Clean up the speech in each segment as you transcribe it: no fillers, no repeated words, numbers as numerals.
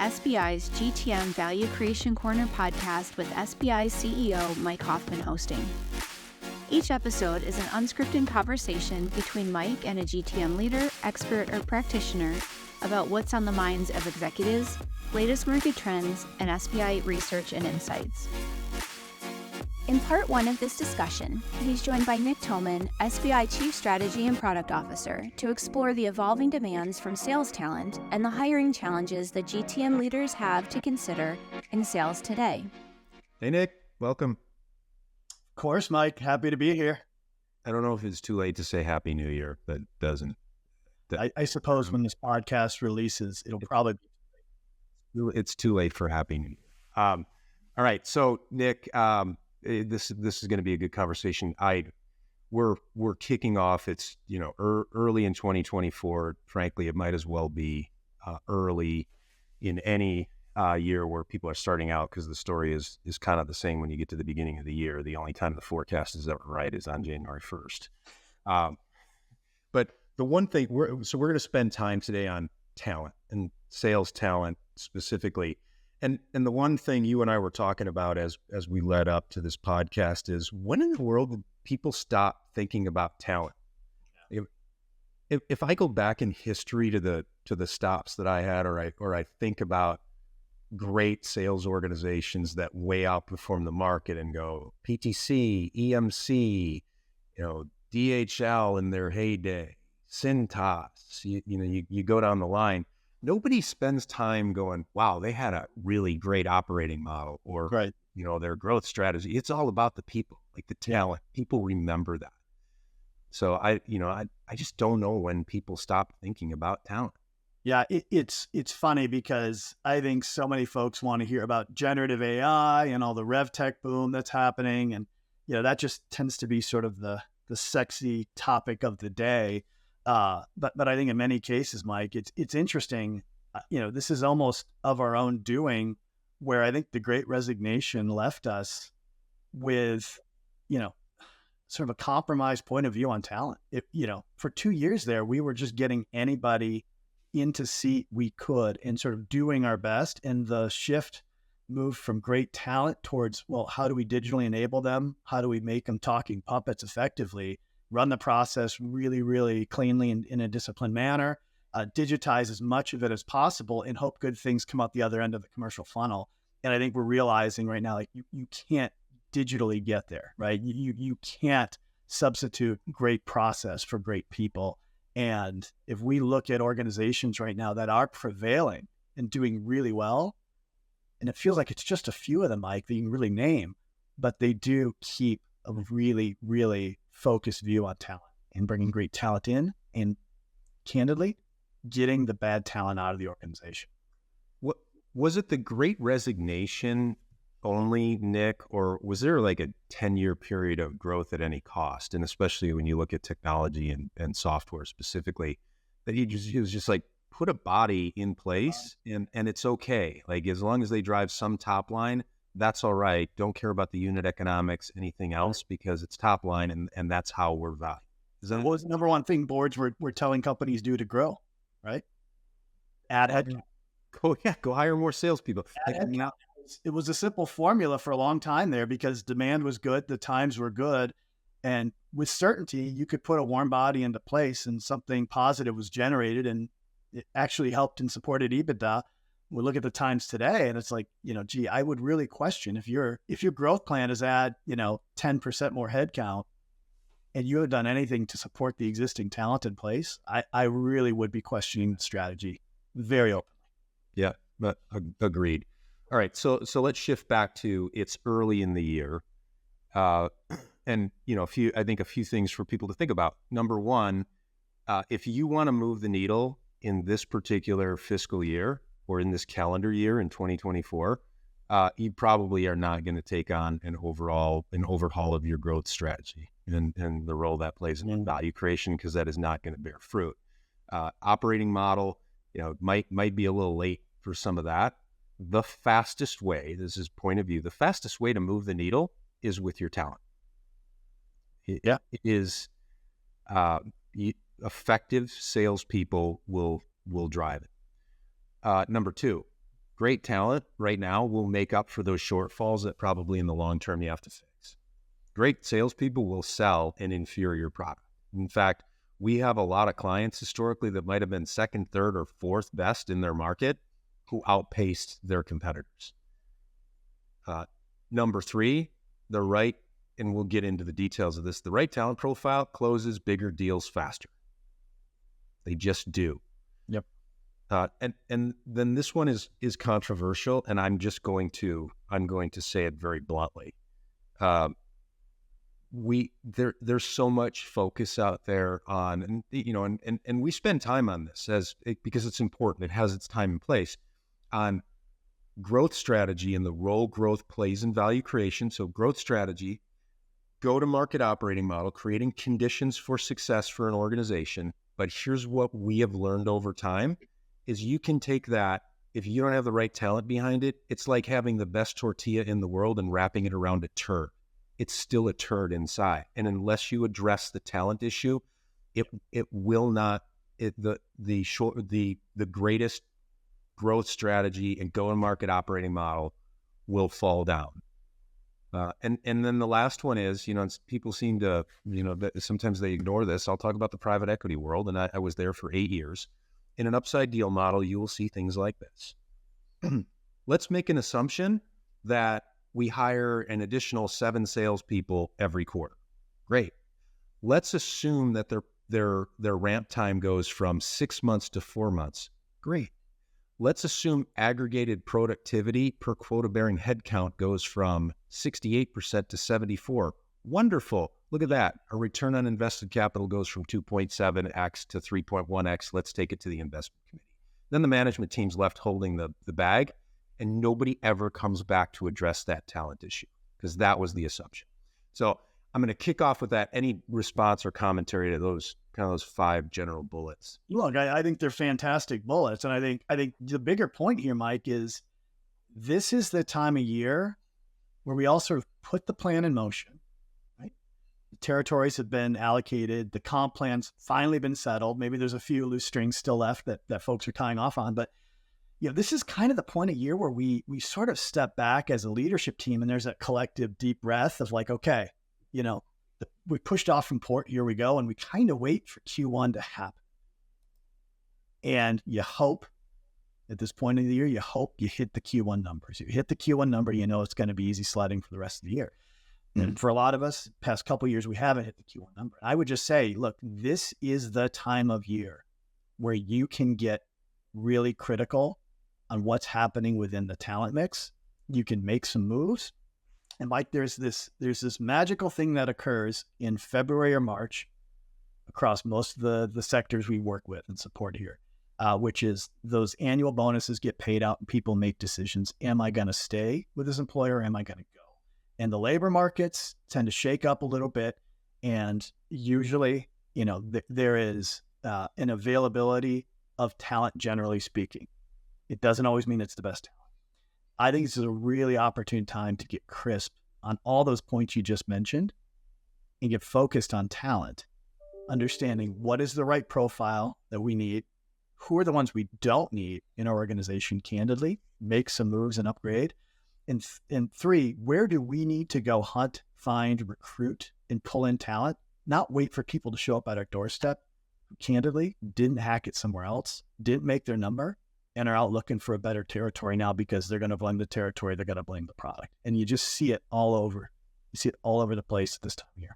SBI's GTM Value Creation Corner podcast with SBI CEO Mike Hoffman hosting. Each episode is an unscripted conversation between Mike and a GTM leader, expert, or practitioner about what's on the minds of executives, latest market trends, and SBI research and insights. In part one of this discussion, he's joined by Nick Toman, SBI Chief Strategy and Product Officer, to explore the evolving demands from sales talent and the hiring challenges that GTM leaders have to consider in sales today. Hey, Nick. Welcome. Of course, Mike. Happy to be here. I don't know if it's too late to say Happy New Year, but it doesn't. I suppose when this podcast releases, it'll probably be. It's too late for Happy New Year. All right. So, Nick, this is going to be a good conversation. We're kicking off. It's early in 2024. Frankly, it might as well be early in any year where people are starting out, because the story is kind of the same when you get to the beginning of the year. The only time the forecast is ever right is on January 1st. But the one thing we're going to spend time today on talent and sales talent specifically. And the one thing you and I were talking about as we led up to this podcast is, when in the world did people stop thinking about talent? If I go back in history to the stops that I had, or I think about great sales organizations that way outperform the market and go PTC, EMC, DHL in their heyday, Cintas, you go down the line. Nobody spends time going, wow, they had a really great operating model, or, right, their growth strategy. It's all about the people, like the talent. People remember that. So I just don't know when people stop thinking about talent. Yeah, it's funny because I think so many folks want to hear about generative AI and all the revtech boom that's happening. And, that just tends to be sort of the sexy topic of the day. But I think in many cases, Mike, it's interesting. This is almost of our own doing, where I think the Great Resignation left us with, sort of a compromised point of view on talent. For 2 years there, we were just getting anybody into seat we could and sort of doing our best. And the shift moved from great talent towards, well, how do we digitally enable them? How do we make them talking puppets effectively? Run the process really, really cleanly in a disciplined manner, digitize as much of it as possible, and hope good things come out the other end of the commercial funnel. And I think we're realizing right now, like, you can't digitally get there, right? You can't substitute great process for great people. And if we look at organizations right now that are prevailing and doing really well, and it feels like it's just a few of them, Mike, that you can really name, but they do keep a really, really focused view on talent and bringing great talent in, and candidly, getting the bad talent out of the organization. What was it? The Great Resignation only, Nick, or was there like a 10-year period of growth at any cost? And especially when you look at technology and software specifically, that he was just like, put a body in place and it's okay. Like, as long as they drive some top line, that's all right. Don't care about the unit economics, anything else, because it's top line, and that's how we're valued. What was the number one thing boards were telling companies do to grow, right? Add headcount. Go hire more salespeople. It was a simple formula for a long time there, because demand was good, the times were good, and with certainty, you could put a warm body into place and something positive was generated, and it actually helped and supported EBITDA. We look at the times today and it's like, I would really question if your growth plan is add, 10% more headcount, and you haven't done anything to support the existing talent in place. I really would be questioning the strategy very openly. Yeah, but agreed. All right. So let's shift back to, it's early in the year. And I think a few things for people to think about. Number one, if you want to move the needle in this particular fiscal year, or in this calendar year in 2024, you probably are not going to take on an overhaul of your growth strategy and the role that plays in value creation, because that is not going to bear fruit. Operating model, might be a little late for some of that. The fastest way, this is point of view, the fastest way to move the needle is with your talent. It is effective salespeople will drive it. Number two, Great talent right now will make up for those shortfalls that probably in the long term you have to fix. Great salespeople will sell an inferior product. In fact, we have a lot of clients historically that might have been second, third, or fourth best in their market who outpaced their competitors. Number three, the right, and we'll get into the details of this, the right talent profile closes bigger deals faster. They just do. Yep. And then this one is controversial, and I'm going to say it very bluntly. There's so much focus out there on, and we spend time on this because it's important. It has its time and place on growth strategy and the role growth plays in value creation. So growth strategy, go-to-market operating model, creating conditions for success for an organization. But here's what we have learned over time is you can take that, if you don't have the right talent behind it, it's like having the best tortilla in the world and wrapping it around a turd. It's still a turd inside. And unless you address the talent issue, it will not, the greatest growth strategy and go-to-market operating model will fall down. And then the last one is, people seem to, sometimes they ignore this. I'll talk about the private equity world, and I was there for 8 years. In an upside deal model, you will see things like this. Let's make an assumption that we hire an additional 7 salespeople every quarter. Great. Let's assume that their ramp time goes from 6 months to 4 months. Great. Let's assume aggregated productivity per quota-bearing headcount goes from 68% to 74%. Wonderful. Look at that. Our return on invested capital goes from 2.7x to 3.1x. Let's take it to the investment committee. Then the management team's left holding the bag, and nobody ever comes back to address that talent issue because that was the assumption. So I'm going to kick off with that. Any response or commentary to those 5 general bullets? Look, I think they're fantastic bullets. And I think the bigger point here, Mike, is this is the time of year where we all sort of put the plan in motion, right? The territories have been allocated. The comp plan's finally been settled. Maybe there's a few loose strings still left that folks are tying off on. But this is kind of the point of year where we sort of step back as a leadership team, and there's that collective deep breath of like, okay, we pushed off from port, here we go. And we kind of wait for Q1 to happen. And you hope at this point of the year, you hope you hit the Q1 numbers. If you hit the Q1 number, it's going to be easy sledding for the rest of the year. Mm-hmm. And for a lot of us, past couple of years, we haven't hit the Q1 number. I would just say, look, this is the time of year where you can get really critical on what's happening within the talent mix. You can make some moves. And Mike, there's this magical thing that occurs in February or March across most of the sectors we work with and support here, which is those annual bonuses get paid out and people make decisions. Am I going to stay with this employer or am I going to go? And the labor markets tend to shake up a little bit. And usually, there is an availability of talent, generally speaking. It doesn't always mean it's the best talent. I think this is a really opportune time to get crisp on all those points you just mentioned and get focused on talent, understanding what is the right profile that we need, who are the ones we don't need in our organization, candidly, make some moves and upgrade. And 3, where do we need to go hunt, find, recruit, and pull in talent, not wait for people to show up at our doorstep, who candidly didn't hack it somewhere else, didn't make their number, and are out looking for a better territory now because they're going to blame the territory, they're going to blame the product. And you just see it all over. You see it all over the place at this time of year.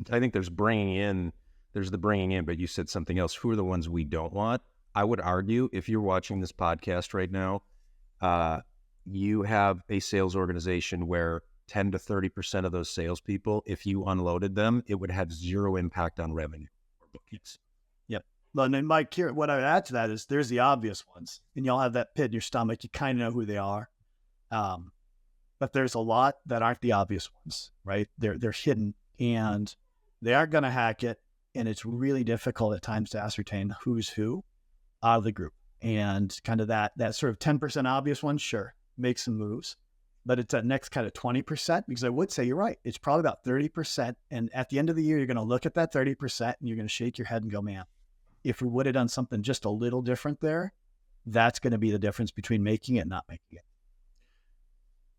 I think there's the bringing in, but you said something else. Who are the ones we don't want? I would argue if you're watching this podcast right now, you have a sales organization where 10 to 30% of those salespeople, if you unloaded them, it would have zero impact on revenue or bookings. Well, and then Mike, here, what I would add to that is there's the obvious ones, and y'all have that pit in your stomach. You kind of know who they are, but there's a lot that aren't the obvious ones, right? They're hidden, and they aren't going to hack it, and it's really difficult at times to ascertain who's who out of the group. And kind of that sort of 10% obvious one, sure, make some moves, but it's that next kind of 20%, because I would say you're right. It's probably about 30, and at the end of the year, you're going to look at that 30%, and you're going to shake your head and go, man, if we would have done something just a little different there, that's going to be the difference between making it and not making it.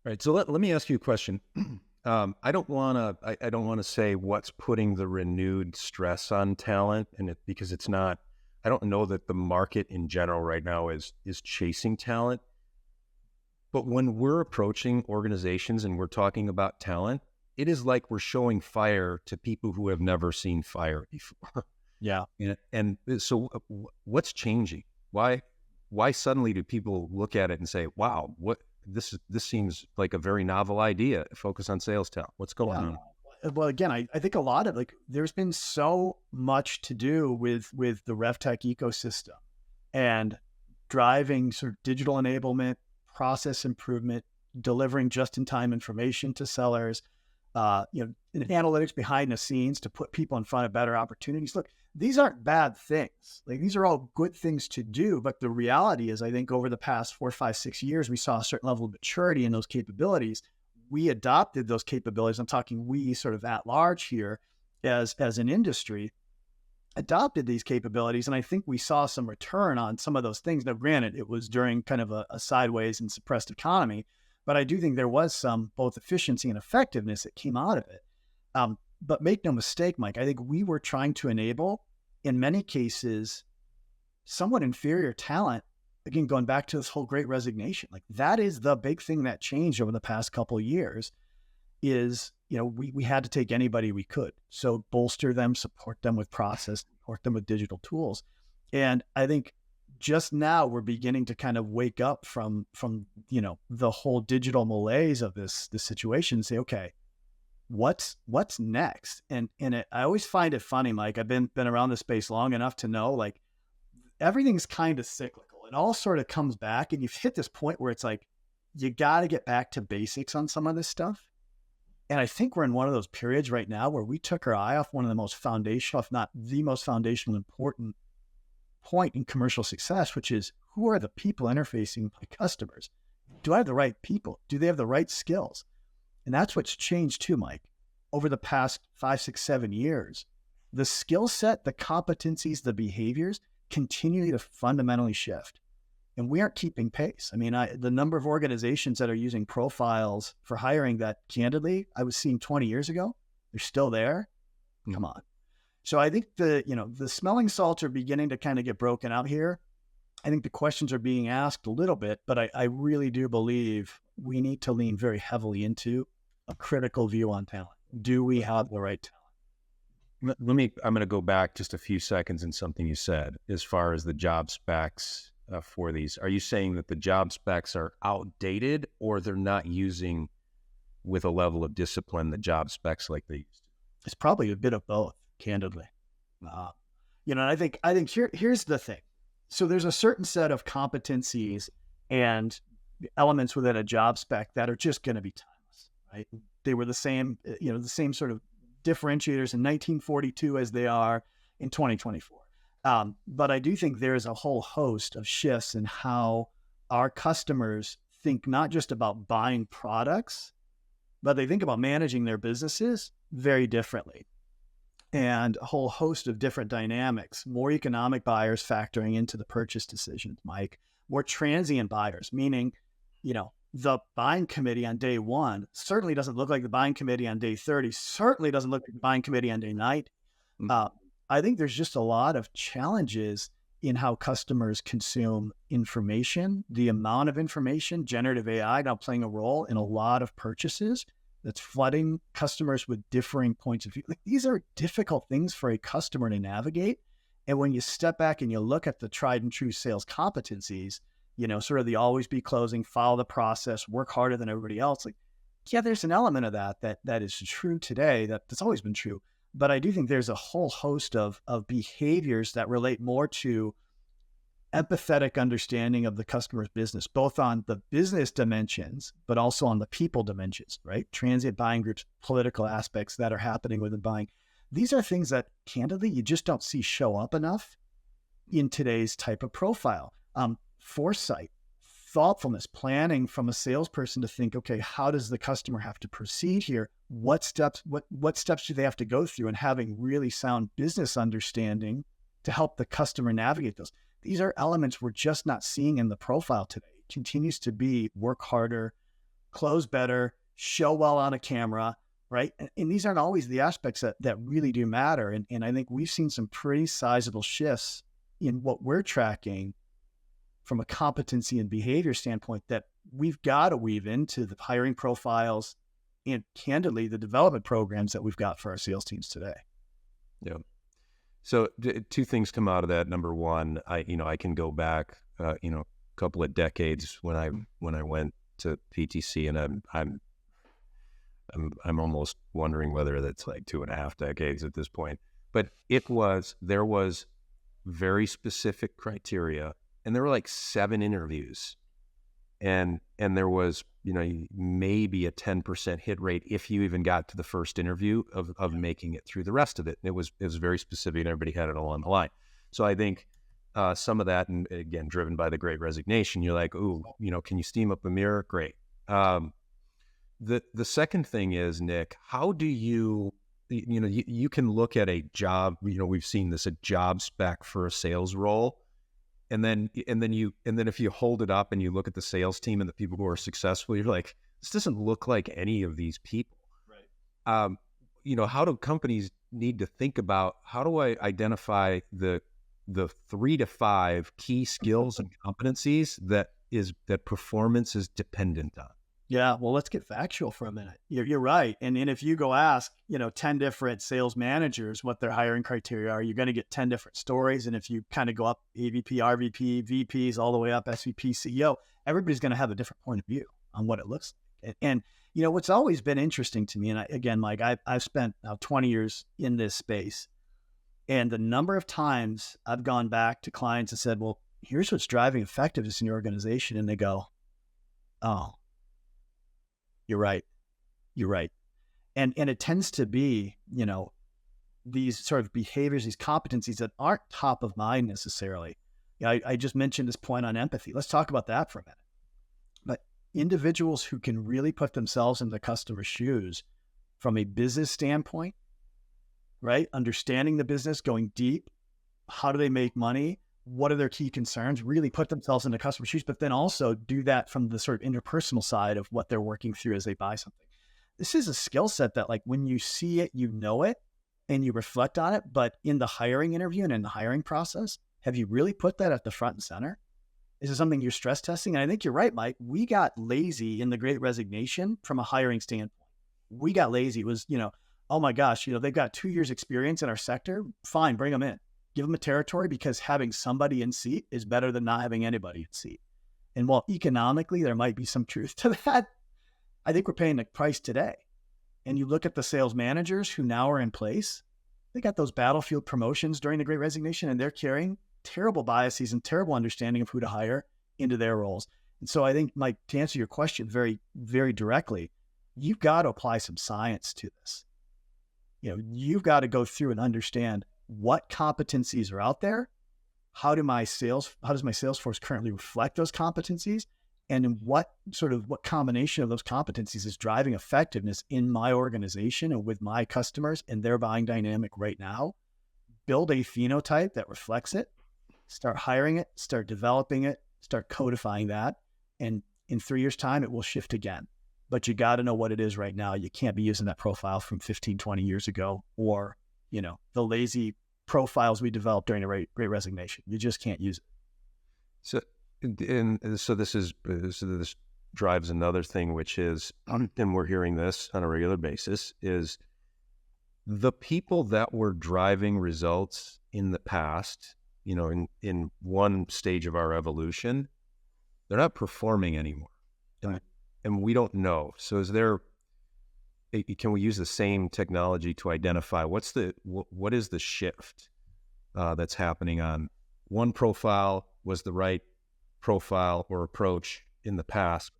All right. So let me ask you a question. I don't want to say what's putting the renewed stress on talent, because it's not. I don't know that the market in general right now is chasing talent. But when we're approaching organizations and we're talking about talent, it is like we're showing fire to people who have never seen fire before. Yeah. And so what's changing? Why suddenly do people look at it and say, wow, this seems like a very novel idea, focus on sales talent. What's going on? Well, again, I think a lot of there's been so much to do with the revtech ecosystem and driving sort of digital enablement, process improvement, delivering just-in-time information to sellers, and analytics behind the scenes to put people in front of better opportunities. Look, these aren't bad things. These are all good things to do. But the reality is, I think over the past 4, 5, 6 years, we saw a certain level of maturity in those capabilities. We adopted those capabilities. I'm talking we sort of at large here as an industry adopted these capabilities. And I think we saw some return on some of those things. Now, granted, it was during kind of a sideways and suppressed economy, but I do think there was some both efficiency and effectiveness that came out of it. But make no mistake, Mike, I think we were trying to enable, in many cases, somewhat inferior talent. Again, going back to this whole great resignation, that is the big thing that changed over the past couple of years is, we had to take anybody we could. So bolster them, support them with process, support them with digital tools. And I think just now we're beginning to kind of wake up from the whole digital malaise of this situation and say, okay, what's next? And I always find it funny, Mike. I've been around the space long enough to know everything's kind of cyclical. It all sort of comes back, and you've hit this point where it's you got to get back to basics on some of this stuff. And I think we're in one of those periods right now where we took our eye off one of the most foundational, if not the most foundational important point in commercial success, which is who are the people interfacing with my customers? Do I have the right people? Do they have the right skills? And that's what's changed too, Mike, over the past 5, 6, 7 years. The skill set, the competencies, the behaviors continue to fundamentally shift. And we aren't keeping pace. I mean, the number of organizations that are using profiles for hiring that, candidly, I was seeing 20 years ago, they're still there. Come on. So I think the smelling salts are beginning to kind of get broken out here. I think the questions are being asked a little bit, but I really do believe we need to lean very heavily into a critical view on talent. Do we have the right talent? I'm going to go back just a few seconds in something you said as far as the job specs for these. Are you saying that the job specs are outdated, or they're not using with a level of discipline the job specs like they used to? It's probably a bit of both, candidly. And I think here's the thing. So there's a certain set of competencies and elements within a job spec that are just going to be timeless, right? They were the same sort of differentiators in 1942 as they are in 2024. But I do think there's a whole host of shifts in how our customers think not just about buying products, but they think about managing their businesses very differently. And a whole host of different dynamics, more economic buyers factoring into the purchase decisions, Mike, more transient buyers, meaning, the buying committee on day 1 certainly doesn't look like the buying committee on day 30, certainly doesn't look like the buying committee on day 90. I think there's just a lot of challenges in how customers consume information, the amount of information, generative AI now playing a role in a lot of purchases that's flooding customers with differing points of view. These are difficult things for a customer to navigate. And when you step back and you look at the tried and true sales competencies, sort of the always be closing, follow the process, work harder than everybody else. There's an element of that is true today, that's always been true. But I do think there's a whole host of behaviors that relate more to empathetic understanding of the customer's business, both on the business dimensions, but also on the people dimensions, right? Transient buying groups, political aspects that are happening within buying. These are things that, candidly, you just don't see show up enough in today's type of profile. Foresight, thoughtfulness, planning from a salesperson to think, okay, how does the customer have to proceed here? What steps do they have to go through? And having really sound business understanding to help the customer navigate those. These are elements we're just not seeing in the profile today. It continues to be work harder, close better, show well on a camera, right? And these aren't always the aspects that really do matter. And I think we've seen some pretty sizable shifts in what we're tracking from a competency and behavior standpoint that we've got to weave into the hiring profiles and candidly the development programs that we've got for our sales teams today. Yeah. So two things come out of that. Number one, I can go back, a couple of decades when I went to PTC, and I'm almost wondering whether that's like 2.5 decades at this point. But there was very specific criteria, and there were like 7 interviews, and there was maybe a 10% hit rate if you even got to the first interview of making it through the rest of it. It was very specific, and everybody had it all on the line. So I think some of that, and again, driven by the Great Resignation, you're like, ooh, can you steam up a mirror? Great. The second thing is, Nick, how do you can look at a job, we've seen this, a job spec for a sales role. And then if you hold it up and you look at the sales team and the people who are successful, you're like, this doesn't look like any of these people. Right. How do companies need to think about, how do I identify the 3 to 5 key skills and competencies that performance is dependent on? Yeah, well, let's get factual for a minute. You're right. And if you go ask, 10 different sales managers what their hiring criteria are, you're going to get 10 different stories. And if you kind of go up AVP, RVP, VPs, all the way up SVP, CEO, everybody's going to have a different point of view on what it looks like. And what's always been interesting to me, and again, Mike, I've spent now 20 years in this space, and the number of times I've gone back to clients and said, well, here's what's driving effectiveness in your organization. And they go, oh, You're right. And it tends to be, these sort of behaviors, these competencies that aren't top of mind necessarily. I just mentioned this point on empathy. Let's talk about that for a minute. But individuals who can really put themselves in the customer's shoes from a business standpoint, right? Understanding the business, going deep. How do they make money? What are their key concerns? Really put themselves in the customer's shoes, but then also do that from the sort of interpersonal side of what they're working through as they buy something. This is a skill set that, like, when you see it, it, and you reflect on it. But in the hiring interview and in the hiring process, have you really put that at the front and center? Is it something you're stress testing? And I think you're right, Mike. We got lazy in the Great Resignation from a hiring standpoint. We got lazy. It was, oh my gosh, they've got 2 years experience in our sector. Fine, bring them in. Give them a territory, because having somebody in seat is better than not having anybody in seat. And while economically there might be some truth to that, I think we're paying the price today. And you look at the sales managers who now are in place, they got those battlefield promotions during the Great Resignation, and they're carrying terrible biases and terrible understanding of who to hire into their roles. And so I think, Mike, to answer your question very, very directly, you've got to apply some science to this. You've got to go through and understand what competencies are out there. How does my sales force currently reflect those competencies? And in what combination of those competencies is driving effectiveness in my organization and with my customers and their buying dynamic right now? Build a phenotype that reflects it, start hiring it, start developing it, start codifying that. And in 3 years' time, it will shift again. But you got to know what it is right now. You can't be using that profile from 15, 20 years ago, or the lazy profiles we developed during the Great Resignation. You just can't use it. So this drives another thing, which is, and we're hearing this on a regular basis, is the people that were driving results in the past, in one stage of our evolution, they're not performing anymore. And we don't know. So can we use the same technology to identify what is the shift that's happening on one profile was the right profile or approach in the past,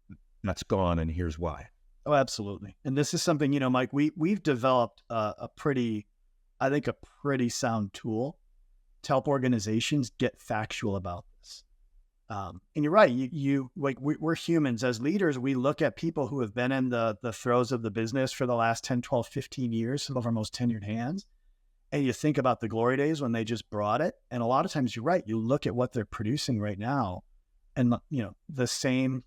that's gone, and here's why? Oh, absolutely. And this is something, Mike, we've developed a pretty sound tool to help organizations get factual about this. And you're right. We're humans. As leaders, we look at people who have been in the throes of the business for the last 10, 12, 15 years, some of our most tenured hands. and you think about the glory days when they just brought it. And a lot of times you're right. You look at what they're producing right now, and the same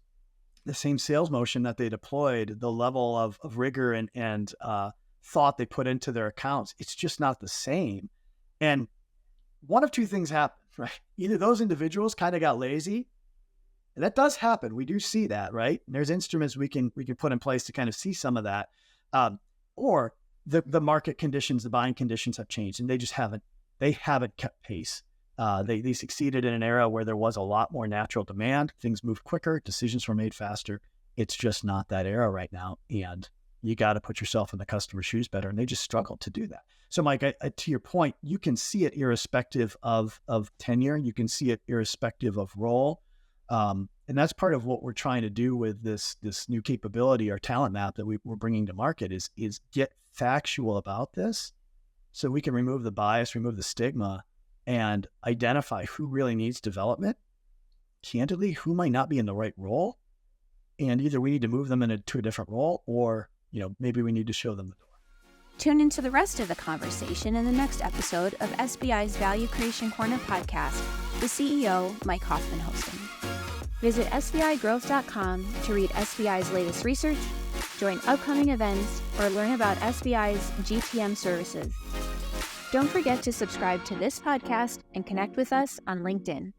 sales motion that they deployed, the level of rigor and thought they put into their accounts, it's just not the same. And one of two things happened, right? Either those individuals kind of got lazy, and that does happen. We do see that, right? And there's instruments we can put in place to kind of see some of that, or the market conditions, the buying conditions have changed, and they haven't kept pace. They succeeded in an era where there was a lot more natural demand. Things moved quicker. Decisions were made faster. It's just not that era right now. And you got to put yourself in the customer's shoes better. And they just struggled to do that. So Mike, to your point, you can see it irrespective of tenure. You can see it irrespective of role. And that's part of what we're trying to do with this new capability, our talent map that we're bringing to market is get factual about this so we can remove the bias, remove the stigma, and identify who really needs development, candidly, who might not be in the right role. And either we need to move them into a different role, or, maybe we need to show them the door. Tune into the rest of the conversation in the next episode of SBI's Value Creation Corner podcast with CEO Mike Hoffman hosting. Visit sbigrowth.com to read SBI's latest research, join upcoming events, or learn about SBI's GTM services. Don't forget to subscribe to this podcast and connect with us on LinkedIn.